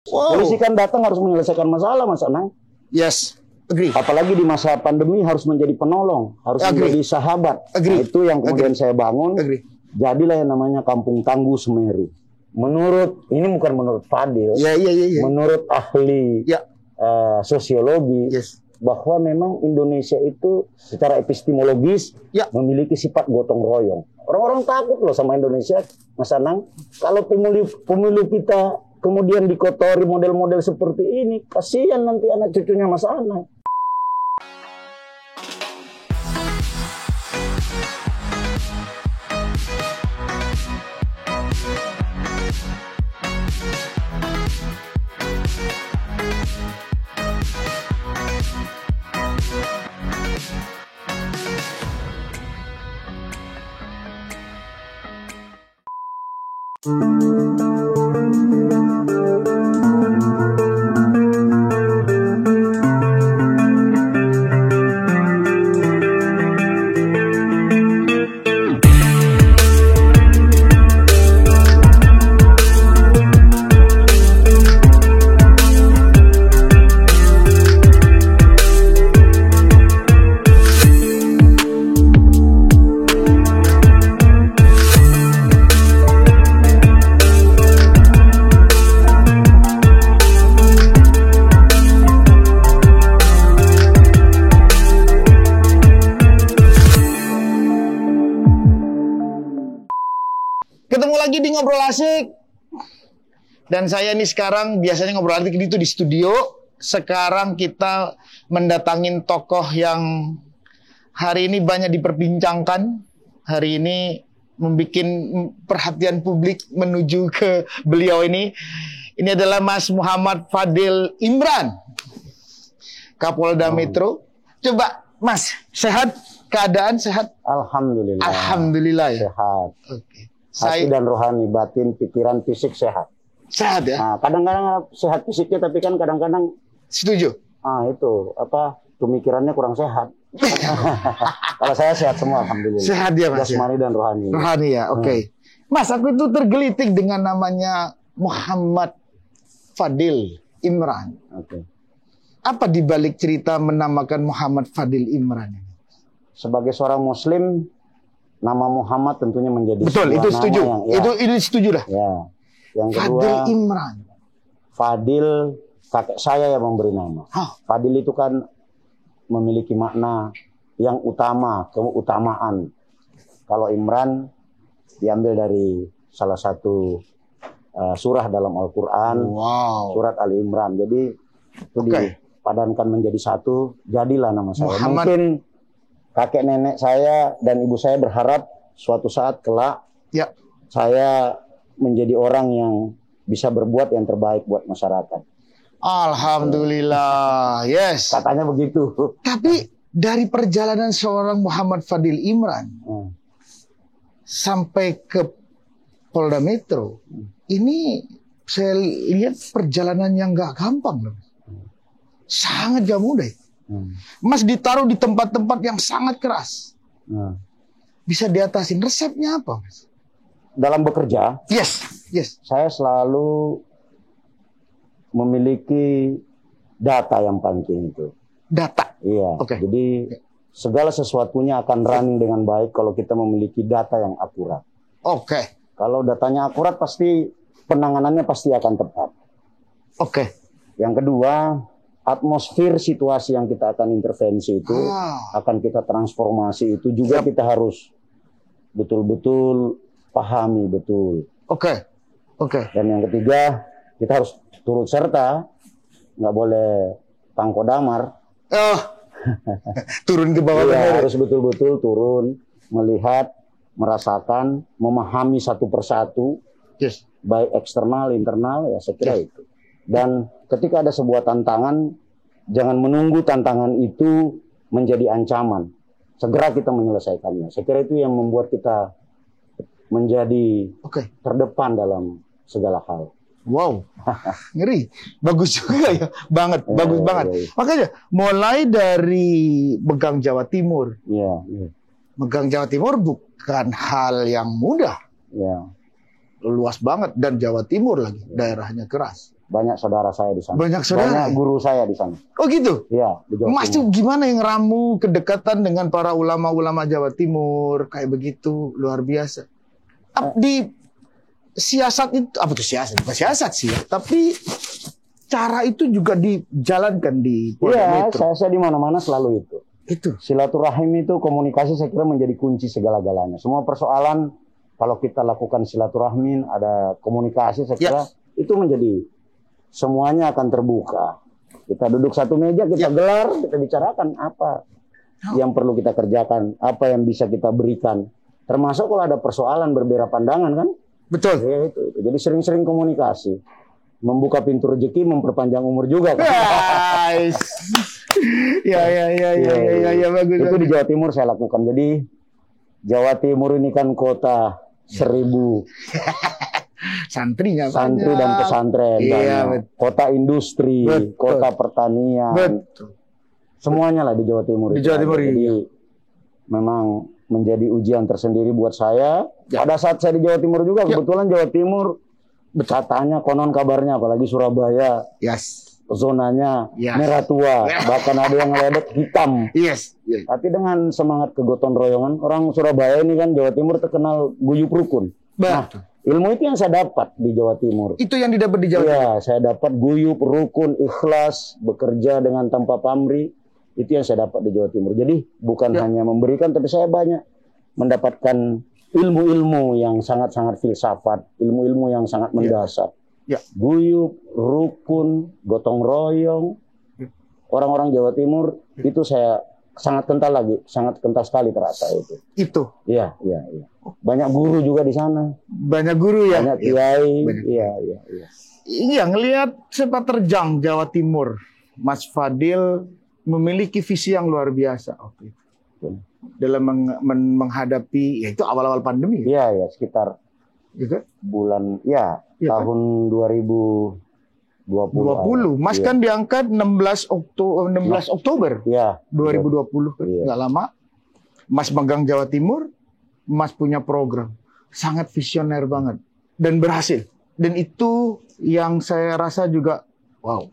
Wow. Polisi kan datang harus menyelesaikan masalah, Mas Anang. Yes, agree. Apalagi di masa pandemi harus menjadi penolong, harus menjadi sahabat. Nah, itu yang kemudian saya bangun. Jadilah yang namanya Kampung Tangguh Semeru. Menurut, ini bukan menurut Fadil, menurut ahli sosiologi, bahwa memang Indonesia itu secara epistemologis memiliki sifat gotong royong. Orang-orang takut loh sama Indonesia, Mas Anang. Kalau pemilu kita kemudian dikotori model-model seperti ini, kasihan nanti anak cucunya Mas Anang. Ketemu lagi di Ngobrol Asik. Dan saya ini sekarang biasanya ngobrol asik itu di studio. Sekarang kita mendatangin tokoh yang hari ini banyak diperbincangkan. Hari ini membuat perhatian publik menuju ke beliau ini. Ini adalah Mas Muhammad Fadil Imran, Kapolda Metro. Coba Mas, sehat? Keadaan sehat? Alhamdulillah. Alhamdulillah ya. Sehat. Oke. Hati dan rohani, batin, pikiran, fisik sehat. Sehat ya? Nah, kadang-kadang sehat fisiknya, tapi kan kadang-kadang setuju. Itu pemikirannya kurang sehat. Kalau saya sehat semua, alhamdulillah. Sehat ya Mas. Jasmani dan rohani. Rohani ya, oke. Mas, aku itu tergelitik dengan namanya Muhammad Fadil Imran. Oke. Apa dibalik cerita menamakan Muhammad Fadil Imran ini? Sebagai seorang Muslim, nama Muhammad tentunya menjadi betul, itu setuju. Yang, itu setuju lah. Ya. Yang kedua, Fadil Imran. Fadil, kakek saya yang memberi nama. Fadil itu kan memiliki makna yang utama, keutamaan. Kalau Imran diambil dari salah satu surah dalam Al-Quran, surat Ali Imran. Jadi itu dipadankan menjadi satu, jadilah nama saya. Muhammad. Mungkin kakek nenek saya dan ibu saya berharap suatu saat kelak saya menjadi orang yang bisa berbuat yang terbaik buat masyarakat. Alhamdulillah, yes. Katanya begitu. Tapi dari perjalanan seorang Muhammad Fadil Imran sampai ke Polda Metro, ini saya lihat perjalanan yang nggak gampang loh. Sangat gak mudah. Mas ditaruh di tempat-tempat yang sangat keras. Bisa diatasin. Resepnya apa, Mas? Dalam bekerja, yes. Saya selalu memiliki data yang penting itu. Data? Iya. Jadi segala sesuatunya akan running dengan baik kalau kita memiliki data yang akurat. Kalau datanya akurat, pasti penanganannya pasti akan tepat. Yang kedua, atmosfer situasi yang kita akan intervensi itu, akan kita transformasi itu juga kita harus betul-betul pahami betul. Dan yang ketiga, kita harus turut serta, nggak boleh pangko damar. Turun ke bawah. Harus betul-betul turun, melihat, merasakan, memahami satu persatu, baik eksternal, internal, ya saya kira itu. Dan ketika ada sebuah tantangan, jangan menunggu tantangan itu menjadi ancaman. Segera kita menyelesaikannya. Saya kira itu yang membuat kita menjadi terdepan dalam segala hal. Wow, ngeri. Bagus juga ya. Bagus banget. Makanya mulai dari megang Jawa Timur. Megang Jawa Timur bukan hal yang mudah. Luas banget dan Jawa Timur lagi daerahnya keras. Banyak saudara saya di sana. Banyak saudara? Banyak guru saya di sana. Oh gitu? Iya. Mas tuh gimana yang ramu kedekatan dengan para ulama-ulama Jawa Timur kayak begitu, luar biasa. Di siasat itu, apa tuh siasat? Bukan siasat sih ya, tapi cara itu juga dijalankan di Polda Metro. Iya, saya di mana-mana selalu itu. Itu. Silaturahim itu, komunikasi saya kira menjadi kunci segala-galanya. Semua persoalan kalau kita lakukan silaturahmi, ada komunikasi, saya kira itu menjadi semuanya akan terbuka. Kita duduk satu meja, kita gelar, kita bicarakan apa yang perlu kita kerjakan, apa yang bisa kita berikan. Termasuk kalau ada persoalan berbeda pandangan kan? Betul. Ya, itu. Jadi sering-sering komunikasi. Membuka pintu rezeki, memperpanjang umur juga kan? Guys. Ya, bagus. Itu di Jawa Timur saya lakukan. Jadi Jawa Timur ini kan kota 1000 santrinya santri banyak. Dan pesantren, kota industri, kota pertanian, semuanya lah di Jawa Timur. Di Jawa Timur. Jadi memang menjadi ujian tersendiri buat saya. Pada saat saya di Jawa Timur juga, kebetulan Jawa Timur katanya konon kabarnya, apalagi Surabaya, zonanya merah tua, bahkan ada yang ngeledek hitam. Tapi dengan semangat kegotong royongan, orang Surabaya ini kan Jawa Timur terkenal guyup rukun. Nah, ilmu itu yang saya dapat di Jawa Timur. Itu yang didapat di Jawa Timur? Iya, saya dapat guyup, rukun, ikhlas, bekerja dengan tanpa pamrih. Itu yang saya dapat di Jawa Timur. Jadi bukan hanya memberikan, tapi saya banyak mendapatkan ilmu-ilmu yang sangat-sangat filsafat, ilmu-ilmu yang sangat mendasar. Guyup, rukun, gotong royong. Orang-orang Jawa Timur itu saya sangat kental sekali terasa itu. Itu. Iya. Banyak guru juga di sana. Banyak guru ya. Banyak kiai. Iya. Ngelihat sepak terjang Jawa Timur, Mas Fadil memiliki visi yang luar biasa waktu itu. Dalam menghadapi, ya itu awal-awal pandemi. Iya, sekitar bulan tahun 2020. Mas kan diangkat 16 Oktober 2020. Nggak lama. Mas megang Jawa Timur, Mas punya program. Sangat visioner banget. Dan berhasil. Dan itu yang saya rasa juga, wow,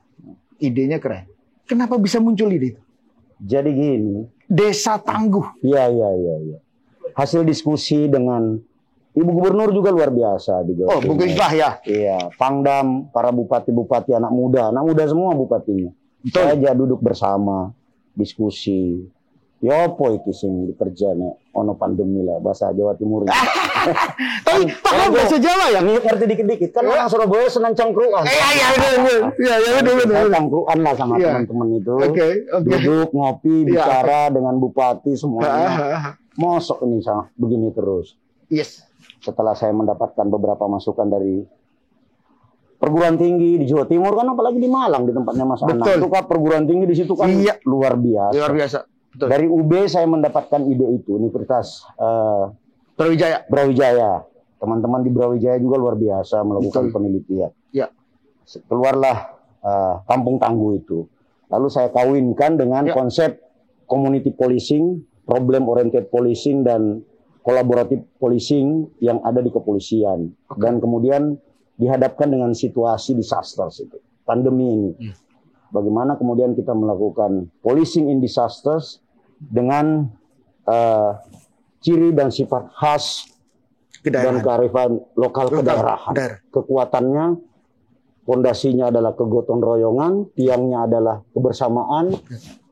idenya keren. Kenapa bisa muncul ide itu? Jadi gini. Desa Tangguh. Iya. Hasil diskusi dengan Ibu Gubernur juga luar biasa di Jawa Timur. Bu Risbah ya? Iya, Pangdam, para bupati-bupati, anak muda semua bupatinya. Saya aja duduk bersama, diskusi. Ya apa iki sing dikerjane ono pandemi lah bahasa Jawa Timur. Tapi paham bahasa Jawa ya? Ngerti dikit-dikit. Kan orang Surabaya senang cangkruan. Iya betul. Cangkruan lah sama teman-teman itu. Duduk ngopi, bicara dengan bupati semuanya. Mosok ini sangat begini terus. Setelah saya mendapatkan beberapa masukan dari perguruan tinggi di Jawa Timur kan, apalagi di Malang di tempatnya Mas Anang. Itu kan perguruan tinggi di situ kan luar biasa. Betul. Dari UB saya mendapatkan ide itu, Universitas Brawijaya. Teman-teman di Brawijaya juga luar biasa melakukan penelitian. Keluarlah Kampung Tangguh itu. Lalu saya kawinkan dengan konsep community policing, problem oriented policing, dan kolaboratif policing yang ada di kepolisian. Dan kemudian dihadapkan dengan situasi disasters itu, pandemi ini. Bagaimana kemudian kita melakukan policing in disasters dengan ciri dan sifat khas dan kearifan lokal kedaerahan. Kekuatannya, pondasinya adalah kegotong royongan, tiangnya adalah kebersamaan,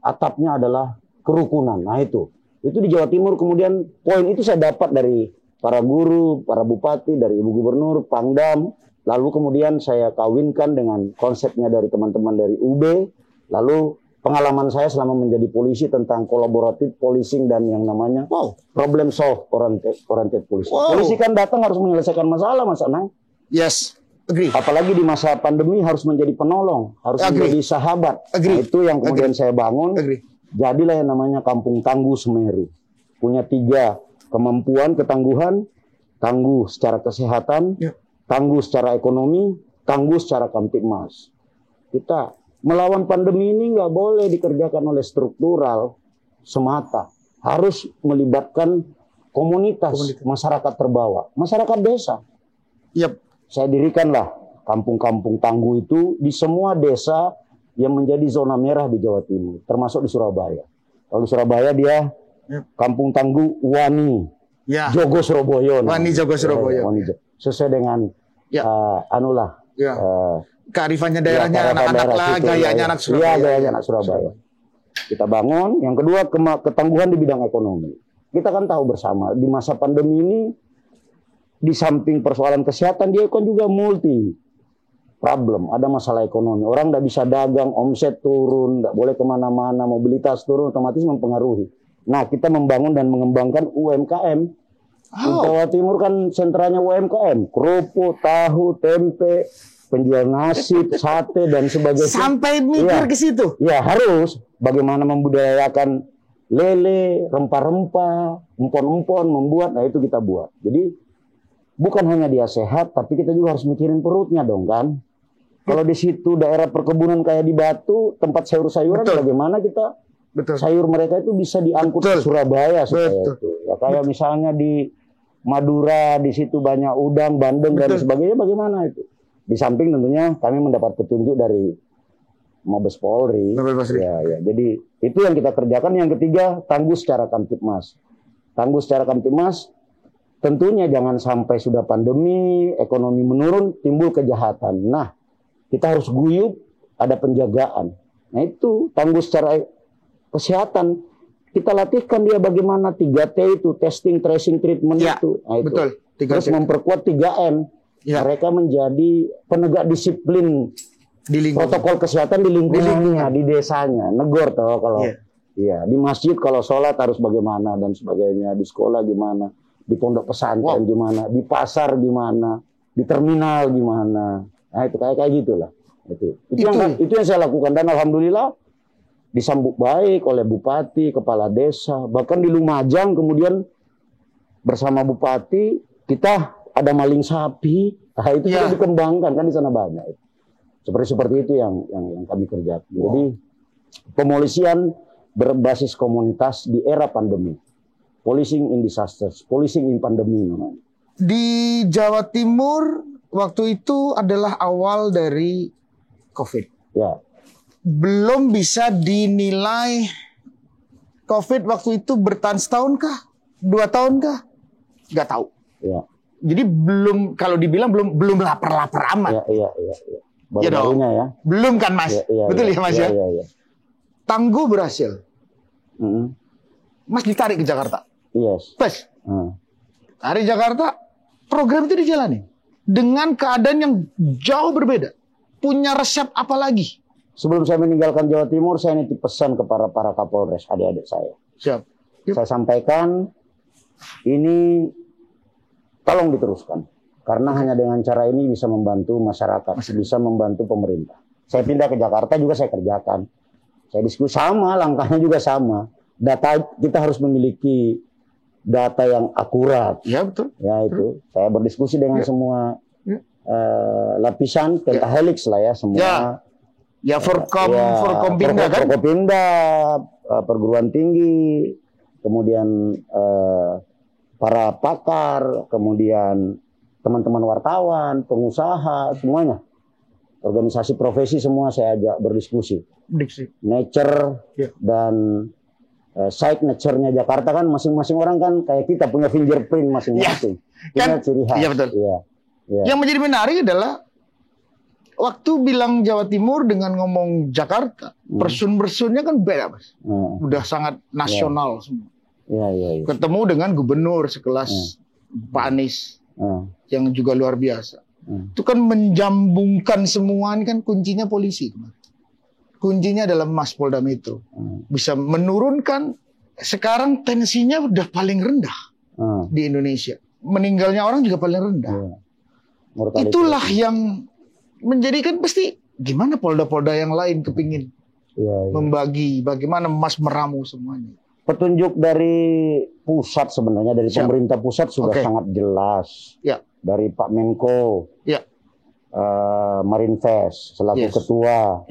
atapnya adalah kerukunan. Nah itu di Jawa Timur. Kemudian poin itu saya dapat dari para guru, para bupati, dari Ibu Gubernur, Pangdam. Lalu kemudian saya kawinkan dengan konsepnya dari teman-teman dari UB. Lalu pengalaman saya selama menjadi polisi tentang kolaboratif policing dan yang namanya problem solve oriented policing. Polisi kan datang harus menyelesaikan masalah, Mas Anang. Yes, agree. Apalagi di masa pandemi harus menjadi penolong, harus menjadi sahabat. Nah, itu yang kemudian saya bangun. Jadilah yang namanya Kampung Tangguh Semeru. Punya 3 kemampuan, ketangguhan, tangguh secara kesehatan, tangguh secara ekonomi, tangguh secara kamtipmas. Kita melawan pandemi ini nggak boleh dikerjakan oleh struktural semata. Harus melibatkan komunitas, masyarakat terbawa, masyarakat desa. Saya dirikanlah kampung-kampung tangguh itu di semua desa yang menjadi zona merah di Jawa Timur, termasuk di Surabaya. Kalau di Surabaya dia Kampung Tangguh Wani, Jogo Surabaya. Wani Jogo Surabaya. Sesuai dengan kearifannya daerahnya, anak-anak lah, gayanya anak Surabaya. Iya, gayanya anak Surabaya. Kita bangun. Yang kedua, ketangguhan di bidang ekonomi. Kita kan tahu bersama, di masa pandemi ini, di samping persoalan kesehatan, dia kan juga multi problem. Ada masalah ekonomi. Orang nggak bisa dagang, omset turun, nggak boleh kemana-mana, mobilitas turun, otomatis mempengaruhi. Nah, kita membangun dan mengembangkan UMKM. Jawa Timur kan sentranya UMKM. Kerupuk, tahu, tempe, penjual nasi, sate, dan sebagainya. Sampai mikir ke situ? Ya, harus. Bagaimana membudidayakan lele, rempah-rempah, empon-empon, membuat, nah itu kita buat. Jadi, bukan hanya dia sehat, tapi kita juga harus mikirin perutnya dong kan. Kalau di situ daerah perkebunan kayak di Batu, tempat sayur-sayuran, bagaimana kita sayur mereka itu bisa diangkut ke Surabaya supaya itu. Ya, kayak misalnya di Madura, di situ banyak udang, bandeng, dan sebagainya, bagaimana itu. Di samping tentunya kami mendapat petunjuk dari Mabes Polri. Ya, jadi itu yang kita kerjakan. Yang ketiga, tangguh secara Kamtibmas. Tangguh secara Kamtibmas, tentunya jangan sampai sudah pandemi, ekonomi menurun, timbul kejahatan. Nah, kita harus guyup, ada penjagaan. Nah itu, tangguh secara kesehatan. Kita latihkan dia bagaimana 3T itu, testing, tracing, treatment itu. Nah, itu. Betul. Terus memperkuat 3M. Mereka menjadi penegak disiplin di protokol kesehatan di lingkungannya, di desanya. Negor toh kalau di masjid kalau sholat harus bagaimana dan sebagainya, di sekolah gimana, di pondok pesantren gimana, di pasar gimana, di terminal gimana. Nah itu kayak gitulah. Itu yang saya lakukan dan alhamdulillah disambut baik oleh bupati, kepala desa, bahkan di Lumajang kemudian bersama bupati kita ada maling sapi, nah itu juga dikembangkan kan di sana banyak. Seperti itu yang kami kerjakan. Jadi pemolisian berbasis komunitas di era pandemi. Policing in disasters, policing in pandemi namanya. Di Jawa Timur waktu itu adalah awal dari COVID. Ya. Belum bisa dinilai COVID waktu itu bertahan setahun kah? 2 tahun kah? Nggak tahu. Ya. Jadi belum, kalau dibilang belum lapar-lapar amat. Iya. Baru-barunya ya. Belum kan Mas? Betul ya Mas ya? Iya. Tangguh berhasil. Mas ditarik ke Jakarta. Yes. Pas. Dari Jakarta, program itu dijalani. Dengan keadaan yang jauh berbeda. Punya resep apa lagi? Sebelum saya meninggalkan Jawa Timur, saya nitip pesan kepada para Kapolres, adik-adik saya. Siap. Saya sampaikan, ini tolong diteruskan. Karena hanya dengan cara ini bisa membantu masyarakat, bisa membantu pemerintah. Saya pindah ke Jakarta juga saya kerjakan. Saya diskusi sama, langkahnya juga sama. Data kita harus memiliki data yang akurat. Ya betul. Ya itu. Saya berdiskusi dengan semua lapisan pentahelix lah ya semua. Forkompinda kan? Forkopimda, perguruan tinggi, kemudian para pakar, kemudian teman-teman wartawan, pengusaha, semuanya. Organisasi profesi semua saya ajak berdiskusi. Nature dan site nature-nya Jakarta kan masing-masing orang kan kayak kita punya fingerprint masing-masing. Punya ciri khas. Iya betul. Yang menjadi menarik adalah waktu bilang Jawa Timur dengan ngomong Jakarta, person-personnya kan beda Mas. Udah sangat nasional semua. Iya. Ketemu dengan gubernur sekelas Pak Anies. Yang juga luar biasa. Itu kan menjambungkan semua ini kan kuncinya polisi. Kuncinya adalah Mas Polda Metro. Bisa menurunkan, sekarang tensinya udah paling rendah di Indonesia. Meninggalnya orang juga paling rendah. Itulah yang menjadikan pasti gimana polda-polda yang lain kepingin membagi, bagaimana Mas meramu semuanya. Petunjuk dari pusat sebenarnya, dari pemerintah pusat sudah sangat jelas. Dari Pak Menko, Marinvest selaku ketua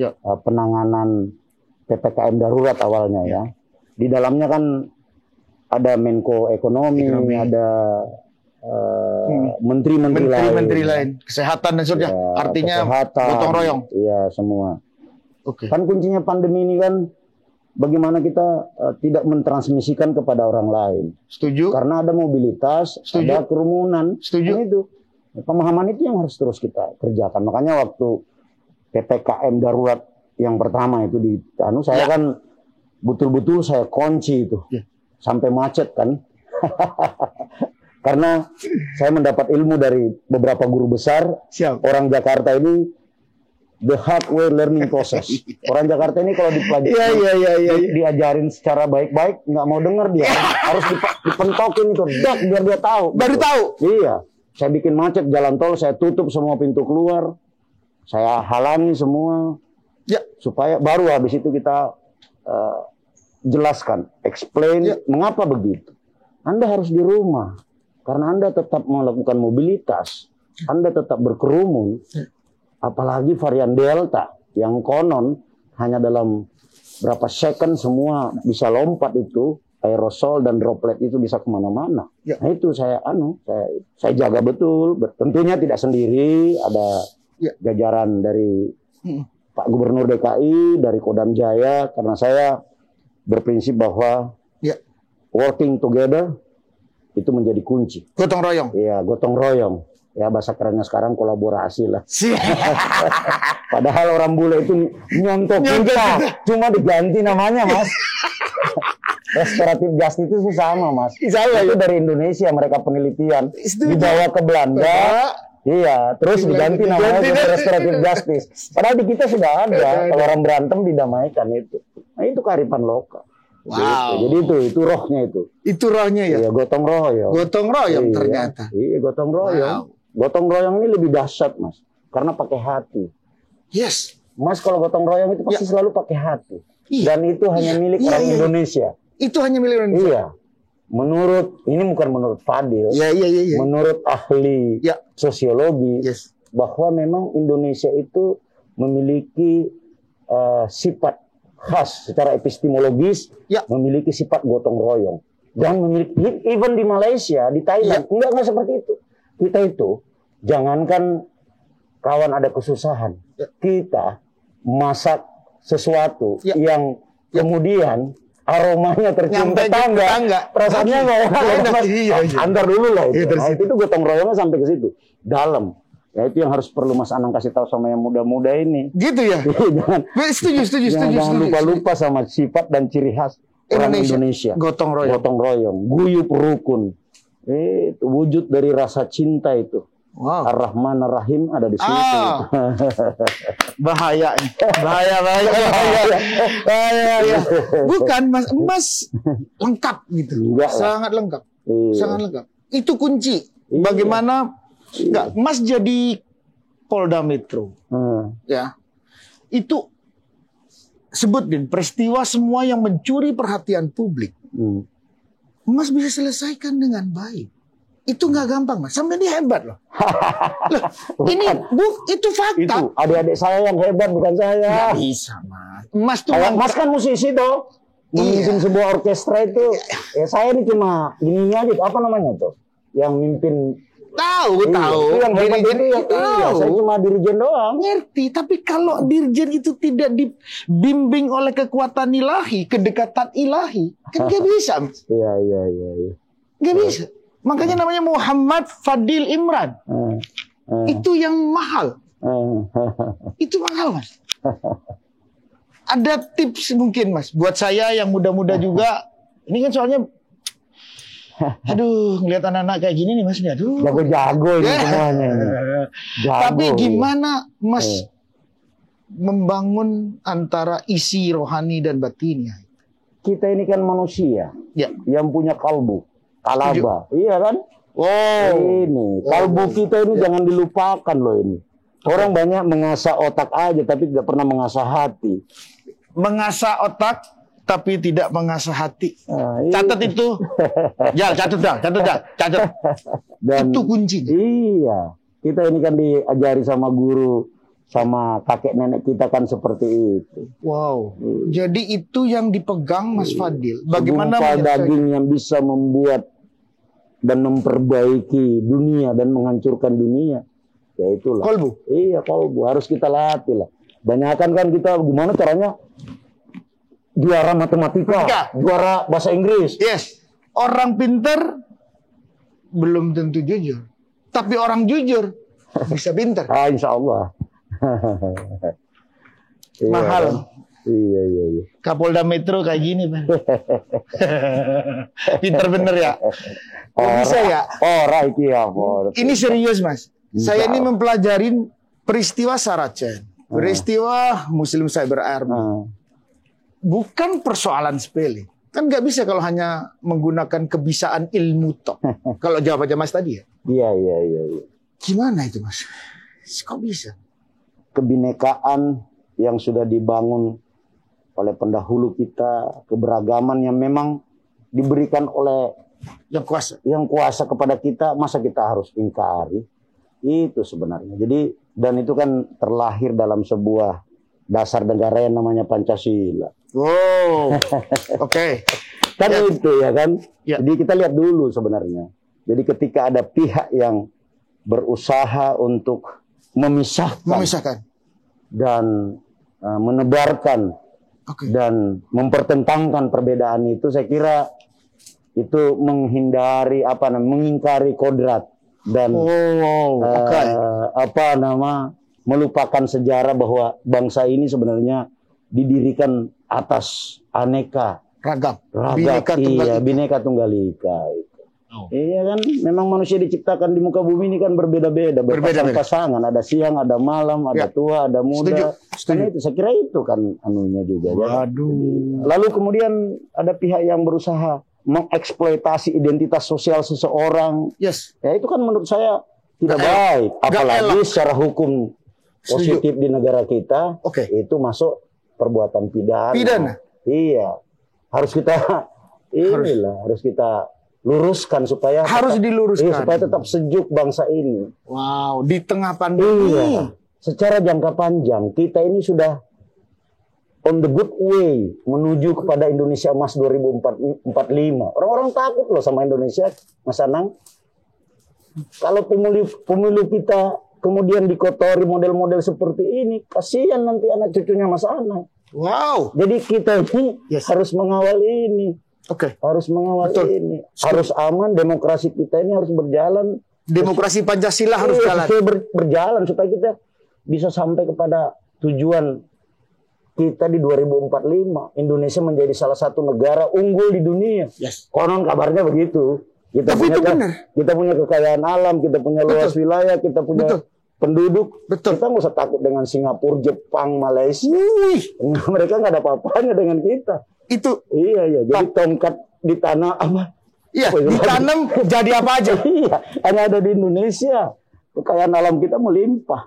penanganan PPKM darurat awalnya ya. Di dalamnya kan ada Menko Ekonomi, ada menteri-menteri lain, kesehatan dan sebagainya. Ya, artinya gotong royong. Iya, semua. Kan kuncinya pandemi ini kan bagaimana kita tidak mentransmisikan kepada orang lain. Setuju. Karena ada mobilitas, ada kerumunan. Setuju. Nah, itu pemahaman itu yang harus terus kita kerjakan. Makanya waktu PPKM darurat yang pertama itu saya kan betul-betul saya kunci itu sampai macet kan. Karena saya mendapat ilmu dari beberapa guru besar. Orang Jakarta ini the hard way learning process. Orang Jakarta ini kalau diajarin secara baik-baik nggak mau denger dia. Harus dipentokin itu, biar dia tahu. Baru tahu. Iya. Saya bikin macet jalan tol, saya tutup semua pintu keluar, saya halangi semua. Ya. Supaya baru habis itu kita jelaskan, explain mengapa begitu. Anda harus di rumah. Karena Anda tetap melakukan mobilitas, Anda tetap berkerumun, apalagi varian Delta yang konon hanya dalam berapa second semua bisa lompat itu, aerosol dan droplet itu bisa kemana-mana. Nah itu saya jaga betul. Tentunya tidak sendiri, ada jajaran dari Pak Gubernur DKI, dari Kodam Jaya, karena saya berprinsip bahwa working together itu menjadi kunci. Gotong royong. Iya, gotong royong. Ya bahasa kerennya sekarang kolaborasi lah. Padahal orang bule itu nyontok kita, cuma diganti namanya, Mas. Restoratif justice itu sama, Mas. Itu dari Indonesia, mereka penelitian. Dibawa ke Belanda. Iya, terus diganti namanya jadi restoratif justice. Padahal di kita sudah ada. Kalau orang berantem didamaikan itu. Nah itu kearifan lokal. Wow. Jadi itu rohnya itu. Itu rohnya ya. Iya, gotong royong. Gotong royong ternyata. Iya, gotong royong. Wow. Gotong royong ini lebih dahsyat, Mas, karena pakai hati. Yes. Mas, kalau gotong royong itu pasti selalu pakai hati. Dan itu hanya milik orang Indonesia. Itu hanya milik Indonesia. Iya. Ini bukan menurut Fadil. Menurut ahli sosiologi, bahwa memang Indonesia itu memiliki sifat khas secara epistemologis, memiliki sifat gotong royong, dan memiliki even di Malaysia, di Thailand enggak seperti itu. Kita itu jangankan kawan ada kesusahan, kita masak sesuatu yang kemudian aromanya tercium tetangga, perasaannya nggak enak. Antar dulu lah itu. Itu gotong royongnya sampai ke situ dalam. Ya itu yang harus perlu Mas Anang kasih tahu sama yang muda-muda ini. Gitu ya. Jangan lupa-lupa sama sifat dan ciri khas orang Indonesia. Gotong royong, guyup rukun. Itu wujud dari rasa cinta itu. Wow. Ar-Rahman Ar-Rahim ada di situ. Bahaya. Bukan Mas lengkap gitu. Sangat lengkap. Sangat lengkap. Itu kunci. Bagaimana Mas jadi Polda Metro, ya itu sebutin peristiwa semua yang mencuri perhatian publik, Mas bisa selesaikan dengan baik. Itu nggak gampang, Mas. Sampai dia hebat loh. Itu fakta. Itu adik-adik saya yang hebat, bukan saya. Nggak bisa, Mas. Mas kan musisi tuh, memimpin sebuah orkestra itu. Ya saya ini cuma gini aja. Apa namanya tuh? Yang mimpin. Tahu. Yang dirijen itu saya cuma dirijen doang. Ngerti, tapi kalau dirijen itu tidak dibimbing oleh kekuatan ilahi, kedekatan ilahi, kan gak bisa. Iya. Gak bisa. Makanya namanya Muhammad Fadil Imran. Itu yang mahal. Itu mahal, Mas. Ada tips mungkin, Mas, buat saya yang muda-muda juga. Ini kan soalnya aduh, ngeliat anak-anak kayak gini nih, Mas. Aduh. Jago-jago ini semuanya. Tapi gimana, Mas, membangun antara isi rohani dan batinnya? Kita ini kan manusia yang punya kalbu, kalaba. Iya kan? Ini kalbu kita ini jangan dilupakan loh ini. Orang banyak mengasah otak aja, tapi tidak pernah mengasah hati. Mengasah otak tapi tidak mengasah hati. Catat itu. Catat. Dan itu kuncinya. Iya. Kita ini kan diajari sama guru, sama kakek nenek kita kan seperti itu. Wow. Jadi itu yang dipegang Mas Fadil. Bagaimana daging yang bisa membuat dan memperbaiki dunia dan menghancurkan dunia. Ya itulah. Kolbu. Iya, kolbu harus kita latih lah. Banyakan kan kita gimana caranya juara matematika, juara bahasa Inggris. Yes. Orang pinter belum tentu jujur. Tapi orang jujur bisa pinter. Insya Allah. Mahal. Iya. Kapolda Metro kayak gini, Pak. Pinter bener ya. Bisa ya? Ini serius, Mas. Saya ini mempelajarin peristiwa Saracen, peristiwa Muslim Cyber Army. Bukan persoalan sepele. Kan nggak bisa kalau hanya menggunakan kebisaan ilmu tok. Kalau jawab aja Mas tadi ya. Iya. Gimana itu, Mas? Kok bisa? Kebinekaan yang sudah dibangun oleh pendahulu kita, keberagaman yang memang diberikan oleh yang kuasa kepada kita, masa kita harus ingkari? Itu sebenarnya. Jadi, dan itu kan terlahir dalam sebuah dasar negara yang namanya Pancasila. Wow. Oke. Kan itu ya kan. Ya. Jadi kita lihat dulu sebenarnya. Jadi ketika ada pihak yang berusaha untuk memisahkan. Dan menebarkan dan mempertentangkan perbedaan itu, saya kira itu mengingkari kodrat dan melupakan sejarah bahwa bangsa ini sebenarnya didirikan atas aneka ragam, bineka tunggal ika. Iya kan, memang manusia diciptakan di muka bumi ini kan berbeda-beda, berpasang-pasangan, ada siang, ada malam, ada tua, ada muda. Setuju. Itu, saya kira itu kan anunya juga. Waduh. Lalu kemudian ada pihak yang berusaha mengeksploitasi identitas sosial seseorang. Yes. Ya itu kan menurut saya tidak baik. Apalagi secara hukum positif di negara kita, itu masuk perbuatan pidana. Iya, harus kita harus kita luruskan supaya supaya tetap sejuk bangsa ini. Wow, di tengah pandemi. Iya. Secara jangka panjang kita ini sudah on the good way menuju kepada Indonesia Emas 2045. Orang-orang takut loh sama Indonesia, Mas Anang. Kalau pemilu kita kemudian dikotori model-model seperti ini, kasihan nanti anak cucunya Mas Anang. Wow. Jadi kita ini harus mengawal ini. Harus mengawal ini. Harus aman, demokrasi kita ini harus berjalan. Demokrasi Pancasila harus berjalan supaya kita bisa sampai kepada tujuan kita di 2045. Indonesia menjadi salah satu negara unggul di dunia. Yes. Konon kabarnya begitu. Kita punya kekayaan alam, kita punya luas wilayah, kita punya penduduk. Kita nggak usah takut dengan Singapura, Jepang, Malaysia. Mereka nggak ada apa-apanya dengan kita. Itu iya. Jadi tongkat di tanah apa? Iya, ditanam jadi apa aja? Iya, hanya ada di Indonesia. Kekayaan alam kita melimpah.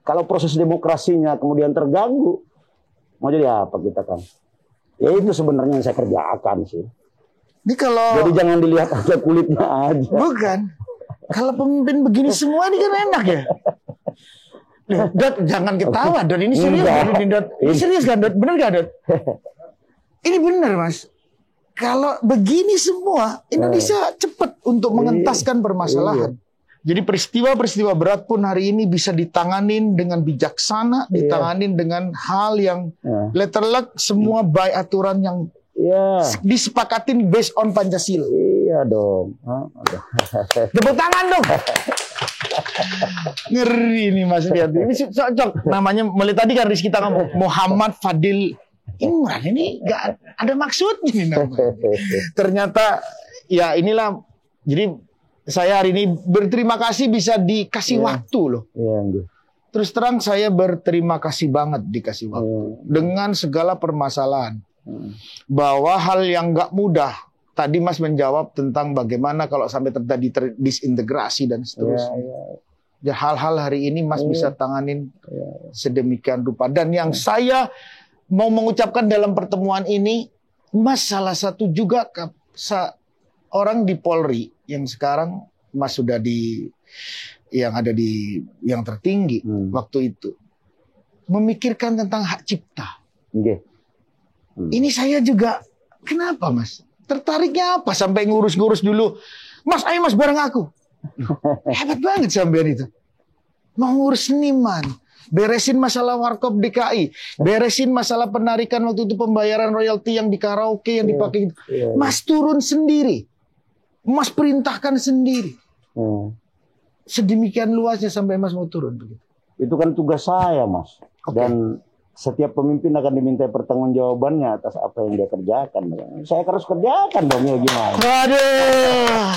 Kalau proses demokrasinya kemudian terganggu, mau jadi apa kita kan? Ya itu sebenarnya yang saya kerjakan sih. Ini kalau jadi jangan dilihat aja kulitnya aja. Bukan. Kalau pemimpin begini semua ini kan enak ya. Dot, jangan ketawa, Dot. Ini serius, Dot. Ini serius kan, Dot? Bener gak, Dot? Ini bener, Mas. Kalau begini semua, Indonesia cepat untuk mengentaskan permasalahan. Jadi peristiwa-peristiwa berat pun hari ini bisa ditanganin dengan bijaksana, ditanganin dengan hal yang letter luck, semua by aturan yang disepakatin based on Pancasila. Iya dong. Tepuk tangan dong. Ngeri nih Mas lihat. Ini cocok namanya. Mulai tadi kan Rizky kita ngomong Muhammad Fadil Imran, ini nggak ada maksudnya nih namanya. Ternyata ya inilah. Jadi saya hari ini berterima kasih bisa dikasih waktu loh. Terus terang saya berterima kasih banget dikasih waktu dengan segala permasalahan. Bahwa hal yang nggak mudah. Tadi Mas menjawab tentang bagaimana kalau sampai terjadi disintegrasi dan seterusnya. Hal-hal hari ini Mas bisa tanganin sedemikian rupa. Dan yang saya mau mengucapkan dalam pertemuan ini, Mas salah satu juga orang di Polri yang sekarang Mas sudah yang tertinggi waktu itu memikirkan tentang hak cipta. Ini saya juga kenapa Mas? Tertariknya apa sampai ngurus-ngurus dulu Mas, ayo mas bareng aku. Hebat banget sampean itu. Mau ngurus seniman, beresin masalah warkop DKI, beresin masalah penarikan waktu itu pembayaran royalti yang di karaoke yang dipakai. Mas turun sendiri, mas perintahkan sendiri. Sedemikian luasnya sampai mas mau turun begitu. Itu kan tugas saya, mas. Dan setiap pemimpin akan diminta pertanggungjawabannya atas apa yang dia kerjakan. Saya harus kerjakan dong, ya gimana? Waduh.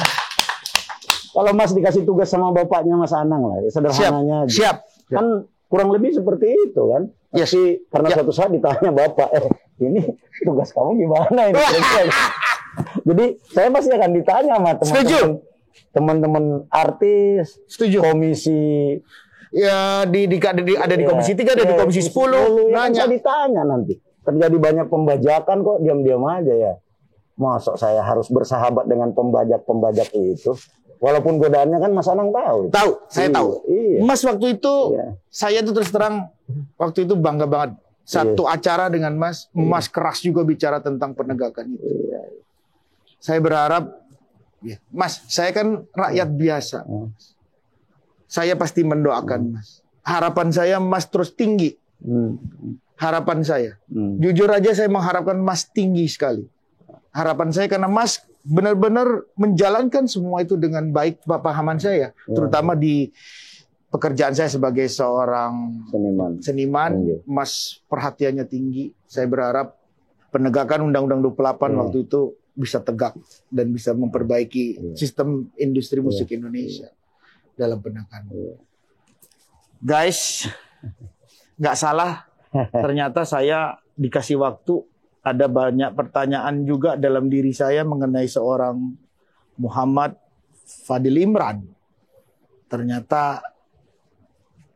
Kalau mas dikasih tugas sama bapaknya mas Anang lah, ya sederhananya. Siap. Kan kurang lebih seperti itu kan. Tapi karena suatu saat ditanya bapak, ini tugas kamu gimana ini? Jadi saya pasti akan ditanya sama teman-teman artis, komisi. Ya ada di komisi 3, ada di komisi 10. Nanya. Saya ditanya nanti. Terjadi banyak pembajakan kok diam-diam aja ya. Masa saya harus bersahabat dengan pembajak-pembajak itu? Walaupun godaannya kan Mas Anang tahu. Tahu, saya tahu. Iya. Mas waktu itu, saya tuh terus terang, waktu itu bangga banget. Satu acara dengan Mas, Mas keras juga bicara tentang penegakan itu. Saya berharap, Mas, saya kan rakyat biasa. Saya pasti mendoakan Mas. Harapan saya Mas terus tinggi. Harapan saya. Jujur aja saya mengharapkan Mas tinggi sekali. Harapan saya karena Mas benar-benar menjalankan semua itu dengan baik pahaman saya, terutama di pekerjaan saya sebagai seorang seniman. Mas perhatiannya tinggi. Saya berharap penegakan Undang-Undang 28 waktu itu bisa tegak dan bisa memperbaiki sistem industri musik Indonesia dalam penegakan. Guys, nggak salah. Ternyata saya dikasih waktu. Ada banyak pertanyaan juga dalam diri saya mengenai seorang Muhammad Fadil Imran. Ternyata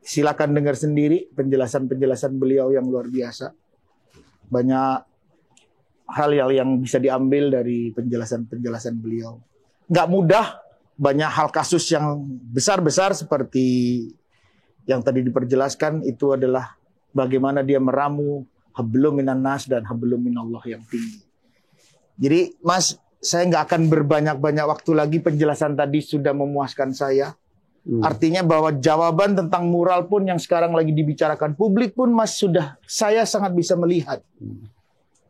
silakan dengar sendiri penjelasan-penjelasan beliau yang luar biasa. Banyak hal yang bisa diambil dari penjelasan-penjelasan beliau. Nggak mudah, banyak hal kasus yang besar-besar seperti yang tadi diperjelaskan itu adalah bagaimana dia meramu hablum minan nas dan hablum minallah yang tinggi. Jadi Mas, saya nggak akan berbanyak-banyak waktu lagi, penjelasan tadi sudah memuaskan saya. Artinya bahwa jawaban tentang mural pun yang sekarang lagi dibicarakan publik pun Mas saya sangat bisa melihat.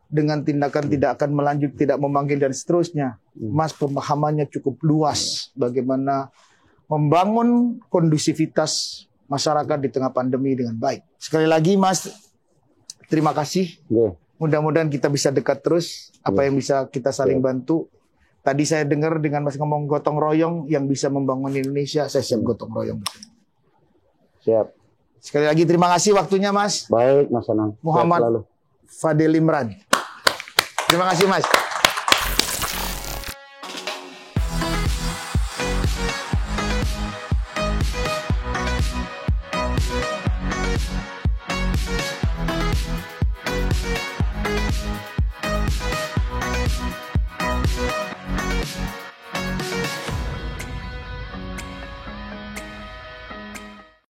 Dengan tindakan tidak akan melanjut, tidak memanggil dan seterusnya. Mas pemahamannya cukup luas bagaimana membangun kondusivitas masyarakat di tengah pandemi dengan baik. Sekali lagi Mas, terima kasih. Mudah-mudahan kita bisa dekat terus. Apa yang bisa kita saling bantu. Tadi saya dengar dengan Mas ngomong gotong royong yang bisa membangun Indonesia. Saya siap gotong royong. Siap. Sekali lagi terima kasih waktunya Mas. Baik Mas Anang. Muhammad Fadil Imran. Terima kasih Mas.